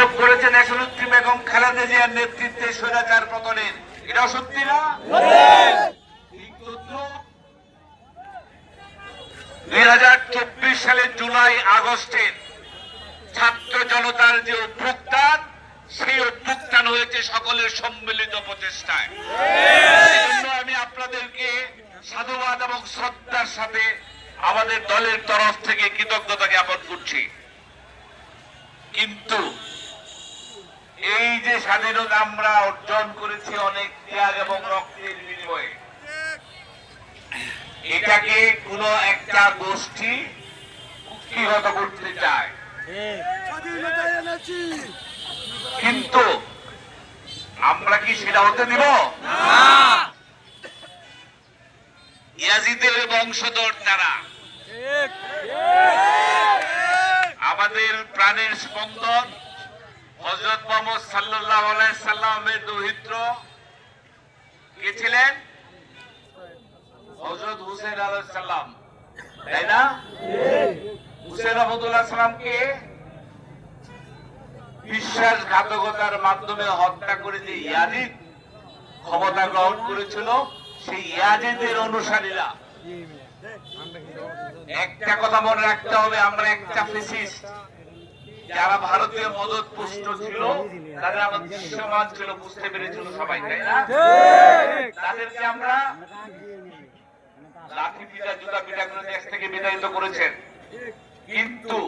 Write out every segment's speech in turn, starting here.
নাটক করেছেন দেশনেত্রী বেগম খালেদা জিয়ার নেতৃত্বে স্বৈরাচার পতনের। এটা সত্যি না? 2024 সালের জুলাই আগস্টের ছাত্র জনতার যে অভ্যুত্থান, সেই অভ্যুত্থান হয়েছে সকলের সম্মিলিত প্রচেষ্টায়। সেজন্য আমি আপনাদেরকে সাধুবাদ এবং শ্রদ্ধার সাথে আমাদের দলের তরফ থেকে কৃতজ্ঞতা জ্ঞাপন করছি। কিন্তু এই যে স্বাধীনতা আমরা অর্জন করেছি অনেক ত্যাগ এবং রক্তের বিনিময়ে, এটাকে কোন একটা গোষ্ঠী কুক্ষিগত করতে চায়, কিন্তু আমরা কি সেটা হতে দিব? ইয়াজিদের বংশধর তারা, আমাদের প্রাণের স্পন্দন হযরত মুহাম্মদ সাল্লাল্লাহু আলাইহি সাল্লামের দৌহিত্র কে ছিলেন? হযরত হুসাইন আলাইহিস সালাম, তাই না? হুসাইন রাহমাতুল্লাহ সালামকে বিশ্বাসঘাতকতার মাধ্যমে হত্যা করে যে ইয়াজিদ ক্ষমতা গ্রহণ করেছিল, সেই ইয়াজিদের অনুসারীরা, একটা কথা মনে রাখতে হবে, আমরা একটা ফ্যাসিস্ট যারা ভারতীয় মদত পুষ্ট ছিল, তাদের আমাদের দৃশ্যমান ছিল, বুঝতে পেরেছিল সবাই, তাই না? তাদেরকে আমরা লাঠি পিটা জুতা পিটা করে দেশ থেকে বিতাড়িত করেছেন, কিন্তু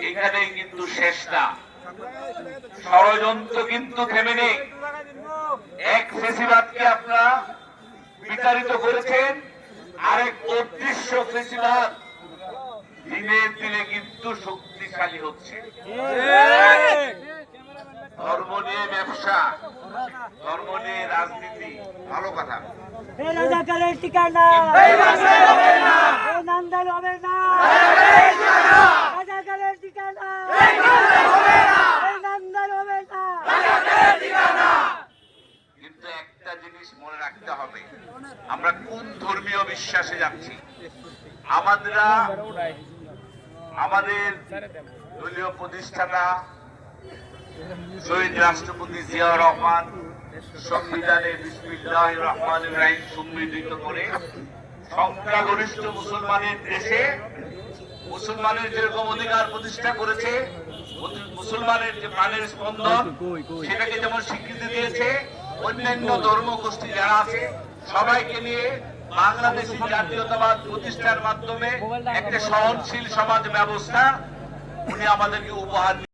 এখানে কিন্তু শেষ না, ষড়যন্ত্র কিন্তু থেমে নেই। এক ফেসিবাদকে আপনারা বিতাড়িত করেছেন, আরেক অদৃশ্য ফেসিবাদ দিনে দিনে কিন্তু শক্তিশালী হচ্ছে। ধর্ম নিয়ে ব্যবসা, ধর্ম নিয়ে রাজনীতি, ভালো কথা, ঠিকানা কিন্তু একটা জিনিস মনে রাখতে হবে, আমরা কোন ধর্মীয় বিশ্বাসে যাচ্ছি। আমাদের দলীয় প্রতিষ্ঠাতা শহীদ রাষ্ট্রপতি জিয়াউর রহমান সংবিধানে বিসমিল্লাহির রহমানির রহিম সম্মিলিত করে সংখ্যাগরিষ্ঠ মুসলমানের দেশে মুসলমানের যেরকম অধিকার প্রতিষ্ঠা করেছে, মুসলমানের যে প্রাণের স্পন্দন, সেটাকে যেমন স্বীকৃতি দিয়েছে, অন্যান্য ধর্মগোষ্ঠী যারা আছে সবাইকে নিয়ে বাংলাদেশী জাতীয়তাবাদ প্রতিষ্ঠার মাধ্যমে একটা সহনশীল সমাজ ব্যবস্থা উনি আমাদেরকে উপহার